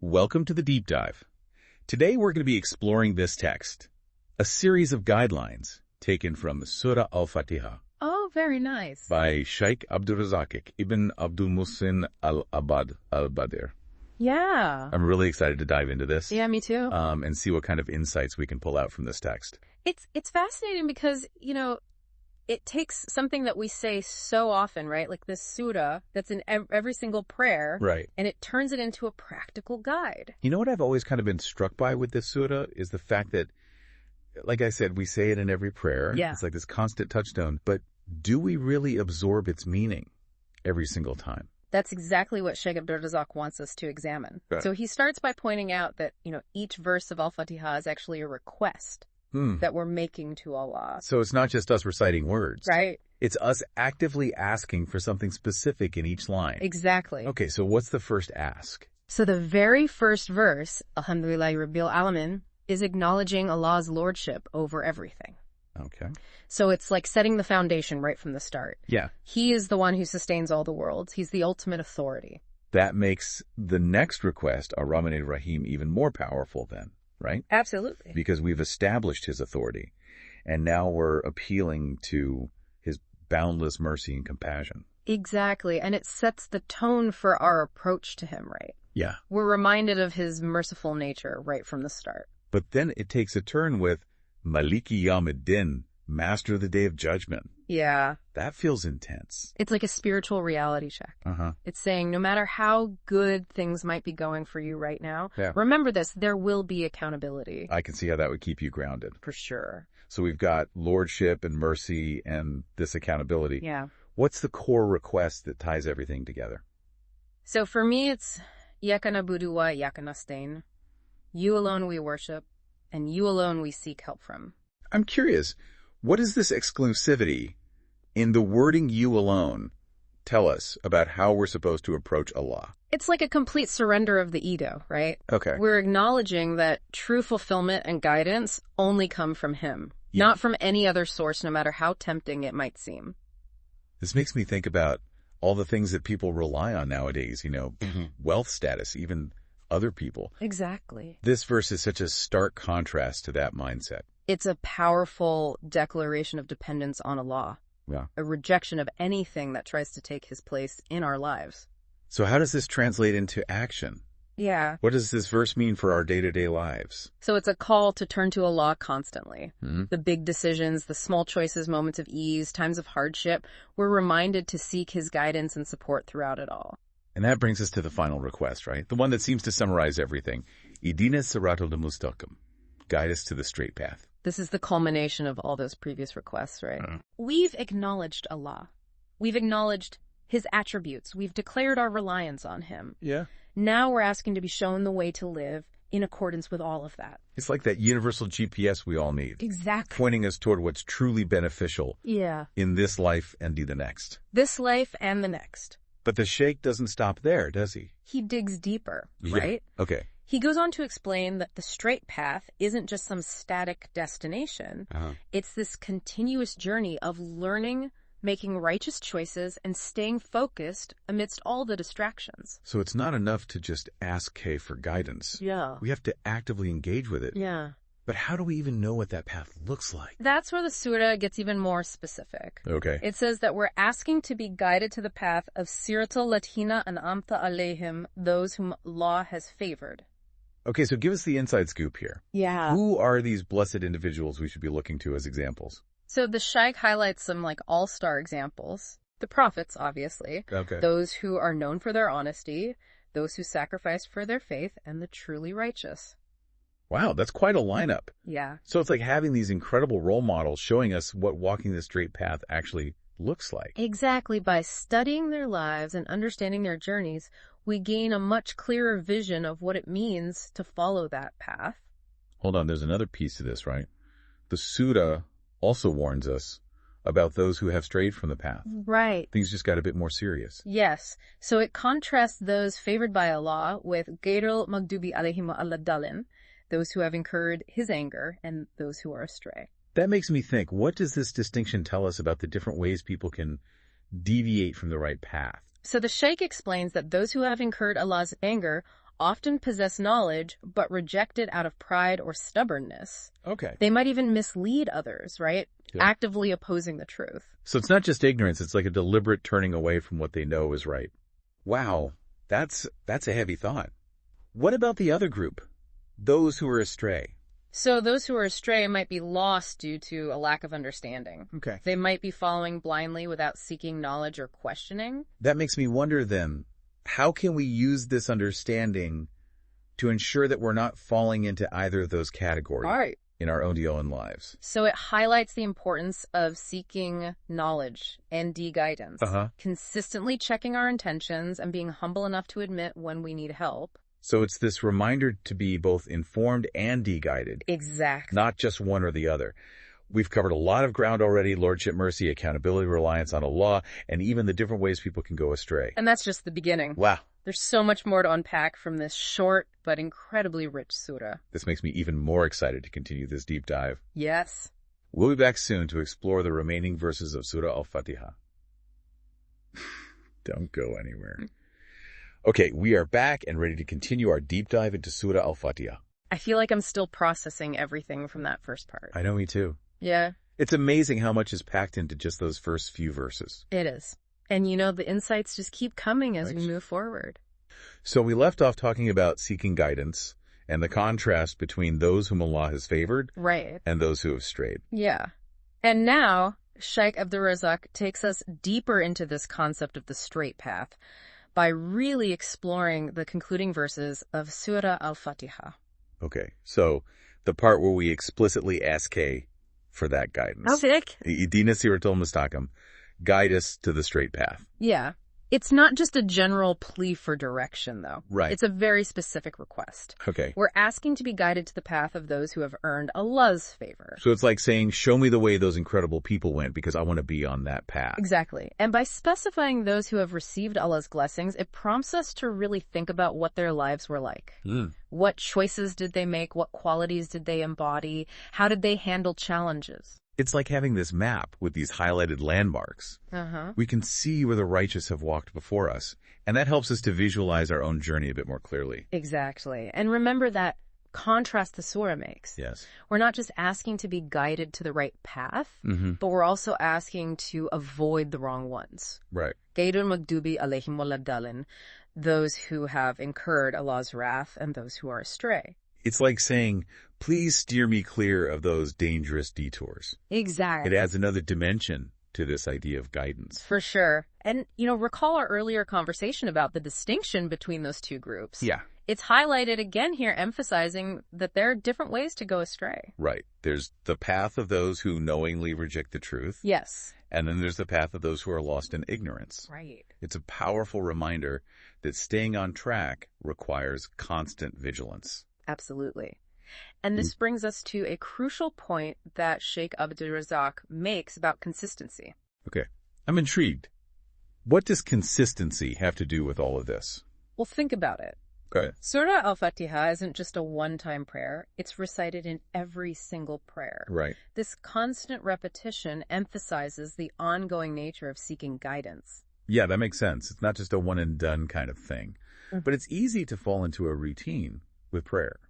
Welcome to the Deep Dive. Today we're going to be exploring this text, a series of guidelines taken from Surah Al-Fatihah. Oh, very nice. By Sheikh Abdurrazak ibn Abdul Muhsin al-Abad al-Badr. Yeah. I'm really excited to dive into this. Yeah, me too. And see what kind of insights we can pull out from this text. It's fascinating because, it takes something that we say so often, right? Like this surah that's in every single prayer. Right. And it turns it into a practical guide. You know what I've always kind of been struck by with this surah is the fact that, like I said, we say it in every prayer. Yeah. It's like this constant touchstone. But do we really absorb its meaning every single time? That's exactly what Sheikh Abdurrazak wants us to examine. Right. So he starts by pointing out that, each verse of Al-Fatihah is actually a request that we're making to Allah. So it's not just us reciting words. Right. It's us actively asking for something specific in each line. Exactly. Okay, so what's the first ask? So the very first verse, Alhamdulillahi Rabbil Alamin, is acknowledging Allah's lordship over everything. Okay. So it's like setting the foundation right from the start. Yeah. He is the one who sustains all the worlds. He's the ultimate authority. That makes the next request, Ar-Rahman Ar-Rahim, even more powerful then, right? Absolutely. Because we've established his authority, and now we're appealing to his boundless mercy and compassion. Exactly. And it sets the tone for our approach to him, right? Yeah. We're reminded of his merciful nature right from the start. But then it takes a turn with Maliki Yawmiddin, Master of the Day of Judgment. Yeah. That feels intense. It's like a spiritual reality check. Uh-huh. It's saying no matter how good things might be going for you right now, Yeah. remember this, there will be accountability. I can see how that would keep you grounded. For sure. So we've got lordship and mercy and this accountability. Yeah. What's the core request that ties everything together? So for me, it's Iyaka na'budu wa iyaka nasta'in. You alone we worship, and you alone we seek help from. I'm curious, what is this exclusivity in the wording you alone tell us about how we're supposed to approach Allah? It's like a complete surrender of the ego, right? Okay. We're acknowledging that true fulfillment and guidance only come from him, Yeah. not from any other source, no matter how tempting it might seem. This makes me think about all the things that people rely on nowadays, wealth status, even other people. Exactly. This verse is such a stark contrast to that mindset. It's a powerful declaration of dependence on Allah, Yeah. a rejection of anything that tries to take his place in our lives. So how does this translate into action? Yeah. What does this verse mean for our day-to-day lives? So it's a call to turn to Allah constantly. Mm-hmm. The big decisions, the small choices, moments of ease, times of hardship, we're reminded to seek his guidance and support throughout it all. And that brings us to the final request, right? The one that seems to summarize everything. Idina siratal mustaqim. Guide us to the straight path. This is the culmination of all those previous requests, right? We've acknowledged Allah. We've acknowledged his attributes. We've declared our reliance on him. Yeah. Now we're asking to be shown the way to live in accordance with all of that. It's like that universal GPS we all need. Exactly. Pointing us toward what's truly beneficial Yeah. in this life and the next. This life and the next. But the sheikh doesn't stop there, does he? He digs deeper, Yeah. right? Okay. He goes on to explain that the straight path isn't just some static destination. It's this continuous journey of learning, making righteous choices, and staying focused amidst all the distractions. So it's not enough to just ask Kay for guidance. Yeah. We have to actively engage with it. Yeah. But how do we even know what that path looks like? That's where the surah gets even more specific. Okay. It says that we're asking to be guided to the path of Siratal Latina and Amta Alayhim, those whom Allah has favored. Okay, so give us the inside scoop here. Yeah. Who are these blessed individuals we should be looking to as examples? So the Shaykh highlights some all-star examples. The prophets, obviously. Okay. Those who are known for their honesty, those who sacrificed for their faith, and the truly righteous. Wow, that's quite a lineup. Yeah. So it's like having these incredible role models showing us what walking the straight path actually looks like. Exactly. By studying their lives and understanding their journeys, we gain a much clearer vision of what it means to follow that path. Hold on, there's another piece to this, right? The surah also warns us about those who have strayed from the path. Right. Things just got a bit more serious. Yes. So it contrasts those favored by Allah with Gairul Maghdubi alayhim wa-dalin, those who have incurred his anger, and those who are astray. That makes me think, what does this distinction tell us about the different ways people can deviate from the right path? So the Shaykh explains that those who have incurred Allah's anger often possess knowledge, but reject it out of pride or stubbornness. Okay. They might even mislead others, right? Yeah. Actively opposing the truth. So it's not just ignorance, it's like a deliberate turning away from what they know is right. Wow, that's a heavy thought. What about the other group? Those who are astray. So those who are astray might be lost due to a lack of understanding. Okay. They might be following blindly without seeking knowledge or questioning. That makes me wonder then, how can we use this understanding to ensure that we're not falling into either of those categories Right. in our own lives? So it highlights the importance of seeking knowledge and guidance, consistently checking our intentions and being humble enough to admit when we need help. So it's this reminder to be both informed and de-guided. Exactly. Not just one or the other. We've covered a lot of ground already: lordship, mercy, accountability, reliance on Allah, and even the different ways people can go astray. And that's just the beginning. Wow. There's so much more to unpack from this short but incredibly rich surah. This makes me even more excited to continue this deep dive. Yes. We'll be back soon to explore the remaining verses of Surah Al-Fatihah. Don't go anywhere. Okay, we are back and ready to continue our deep dive into Surah Al-Fatihah. I feel like I'm still processing everything from that first part. I know, me too. Yeah. It's amazing how much is packed into just those first few verses. It is. And the insights just keep coming as we move forward. So we left off talking about seeking guidance and the contrast between those whom Allah has favored and those who have strayed. Yeah. And now, Sheikh Abdul Razak takes us deeper into this concept of the straight path by really exploring the concluding verses of Surah Al-Fatihah. Okay, so the part where we explicitly ask for that guidance. Idina Siratul Mustaqim, guide us to the straight path. Yeah. It's not just a general plea for direction, though. Right. It's a very specific request. Okay. We're asking to be guided to the path of those who have earned Allah's favor. So it's like saying, show me the way those incredible people went because I want to be on that path. Exactly. And by specifying those who have received Allah's blessings, it prompts us to really think about what their lives were like. What choices did they make? What qualities did they embody? How did they handle challenges? It's like having this map with these highlighted landmarks. We can see where the righteous have walked before us, and that helps us to visualize our own journey a bit more clearly. Exactly. And remember that contrast the surah makes. Yes. We're not just asking to be guided to the right path, but we're also asking to avoid the wrong ones. Right. Gaydun Magdubi alayhim waladdalin, those who have incurred Allah's wrath and those who are astray. It's like saying, please steer me clear of those dangerous detours. Exactly. It adds another dimension to this idea of guidance. For sure. And, recall our earlier conversation about the distinction between those two groups. Yeah. It's highlighted again here, emphasizing that there are different ways to go astray. Right. There's the path of those who knowingly reject the truth. Yes. And then there's the path of those who are lost in ignorance. Right. It's a powerful reminder that staying on track requires constant vigilance. Absolutely. And this brings us to a crucial point that Sheikh Abdul Razak makes about consistency. Okay. I'm intrigued. What does consistency have to do with all of this? Well, think about it. Okay. Surah Al-Fatihah isn't just a one-time prayer. It's recited in every single prayer. Right. This constant repetition emphasizes the ongoing nature of seeking guidance. Yeah, that makes sense. It's not just a one-and-done kind of thing. But it's easy to fall into a routine with prayer.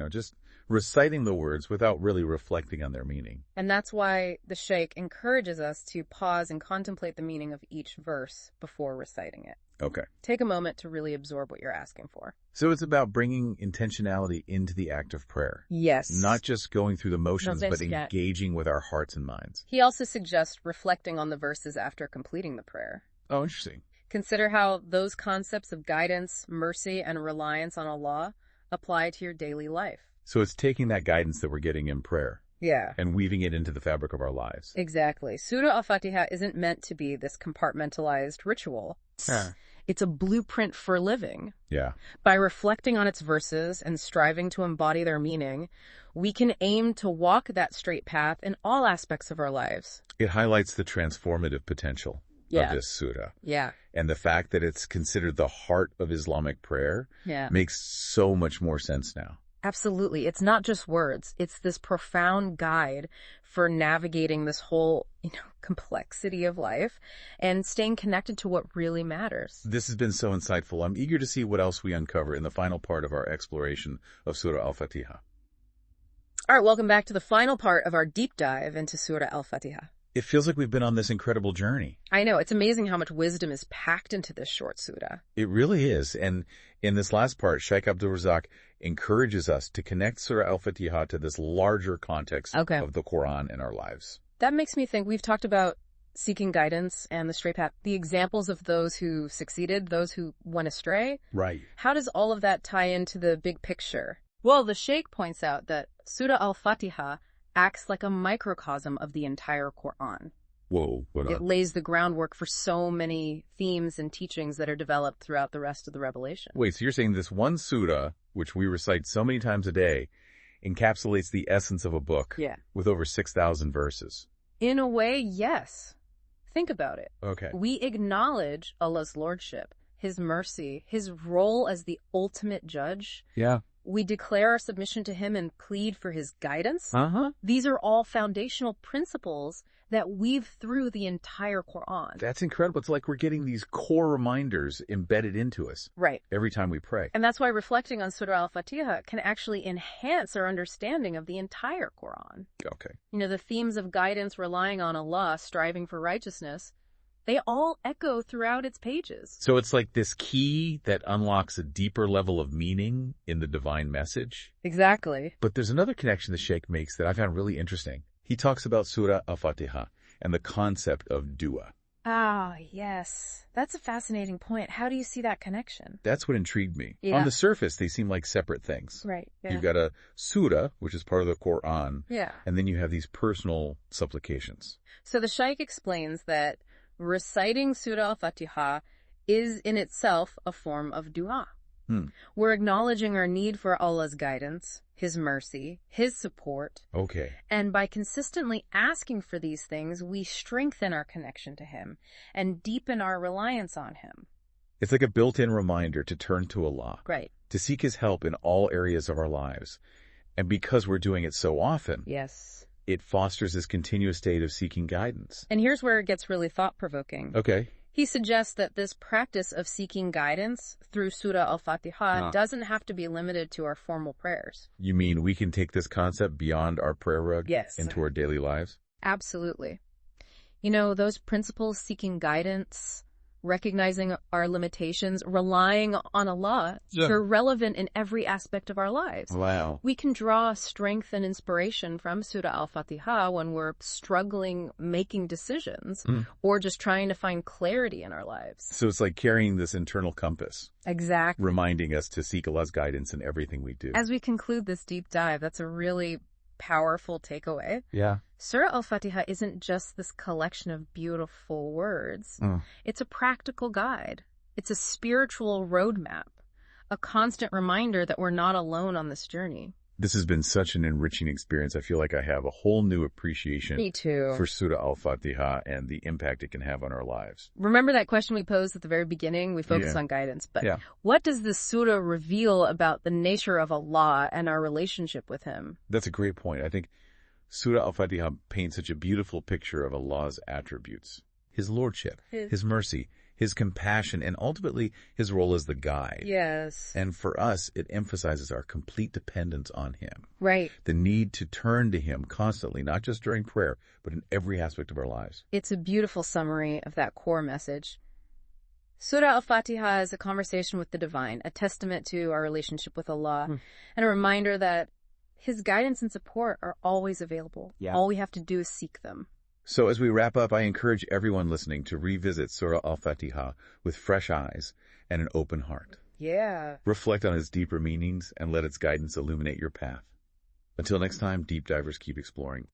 Just reciting the words without really reflecting on their meaning. And that's why the Sheikh encourages us to pause and contemplate the meaning of each verse before reciting it. Okay. Take a moment to really absorb what you're asking for. So it's about bringing intentionality into the act of prayer. Yes. Not just going through the motions, but engaging with our hearts and minds. He also suggests reflecting on the verses after completing the prayer. Oh, interesting. Consider how those concepts of guidance, mercy, and reliance on Allah apply to your daily life. So it's taking that guidance that we're getting in prayer. Yeah. And weaving it into the fabric of our lives. Exactly. Surah Al-Fatihah isn't meant to be this compartmentalized ritual. It's a blueprint for living. Yeah. By reflecting on its verses and striving to embody their meaning, we can aim to walk that straight path in all aspects of our lives. It highlights the transformative potential of this surah. Yeah. And the fact that it's considered the heart of Islamic prayer makes so much more sense now. Absolutely. It's not just words. It's this profound guide for navigating this whole, complexity of life and staying connected to what really matters. This has been so insightful. I'm eager to see what else we uncover in the final part of our exploration of Surah Al-Fatihah. All right, welcome back to the final part of our deep dive into Surah Al-Fatihah. It feels like we've been on this incredible journey. I know. It's amazing how much wisdom is packed into this short surah. It really is. And in this last part, Sheikh Abdul Razak encourages us to connect Surah Al-Fatihah to this larger context of the Qur'an in our lives. That makes me think we've talked about seeking guidance and the straight path, the examples of those who succeeded, those who went astray. Right. How does all of that tie into the big picture? Well, the Sheikh points out that Surah Al-Fatihah acts like a microcosm of the entire Qur'an. Whoa. It lays the groundwork for so many themes and teachings that are developed throughout the rest of the revelation. Wait, so you're saying this one surah, which we recite so many times a day, encapsulates the essence of a book with over 6,000 verses? In a way, yes. Think about it. Okay. We acknowledge Allah's lordship, His mercy, His role as the ultimate judge. Yeah. We declare our submission to Him and plead for His guidance. Uh-huh. These are all foundational principles that weave through the entire Qur'an. That's incredible. It's like we're getting these core reminders embedded into us. Right. Every time we pray. And that's why reflecting on Surah Al-Fatihah can actually enhance our understanding of the entire Qur'an. Okay. The themes of guidance, relying on Allah, striving for righteousness, they all echo throughout its pages. So it's like this key that unlocks a deeper level of meaning in the divine message. Exactly. But there's another connection the Sheikh makes that I found really interesting. He talks about Surah Al-Fatihah and the concept of dua. Ah, yes. That's a fascinating point. How do you see that connection? That's what intrigued me. Yeah. On the surface, they seem like separate things. Right. Yeah. You've got a surah, which is part of the Qur'an. Yeah. And then you have these personal supplications. So the Shaykh explains that reciting Surah Al-Fatihah is in itself a form of dua. We're acknowledging our need for Allah's guidance, His mercy, His support. Okay. And by consistently asking for these things, we strengthen our connection to Him and deepen our reliance on Him. It's like a built-in reminder to turn to Allah. Right. To seek His help in all areas of our lives. And because we're doing it so often, yes, it fosters this continuous state of seeking guidance. And here's where it gets really thought-provoking. Okay. He suggests that this practice of seeking guidance through Surah Al-Fatihah doesn't have to be limited to our formal prayers. You mean we can take this concept beyond our prayer rug into our daily lives? Absolutely. Those principles, seeking guidance, recognizing our limitations, relying on Allah, are relevant in every aspect of our lives. Wow. We can draw strength and inspiration from Surah Al-Fatihah when we're struggling making decisions or just trying to find clarity in our lives. So it's like carrying this internal compass. Exactly. Reminding us to seek Allah's guidance in everything we do. As we conclude this deep dive, that's a really powerful takeaway. Yeah. Surah Al-Fatihah isn't just this collection of beautiful words. It's a practical guide. It's a spiritual roadmap, a constant reminder that we're not alone on this journey. This has been such an enriching experience. I feel like I have a whole new appreciation Me too. for Surah Al-Fatihah and the impact it can have on our lives. Remember that question we posed at the very beginning? We focused on guidance, but what does this surah reveal about the nature of Allah and our relationship with Him? That's a great point. I think Surah Al-Fatihah paints such a beautiful picture of Allah's attributes. His lordship, His mercy, His compassion, and ultimately His role as the guide. Yes. And for us, it emphasizes our complete dependence on Him. Right. The need to turn to Him constantly, not just during prayer, but in every aspect of our lives. It's a beautiful summary of that core message. Surah Al-Fatihah is a conversation with the divine, a testament to our relationship with Allah, and a reminder that His guidance and support are always available. Yeah. All we have to do is seek them. So as we wrap up, I encourage everyone listening to revisit Surah Al-Fatihah with fresh eyes and an open heart. Yeah. Reflect on its deeper meanings and let its guidance illuminate your path. Until next time, deep divers keep exploring.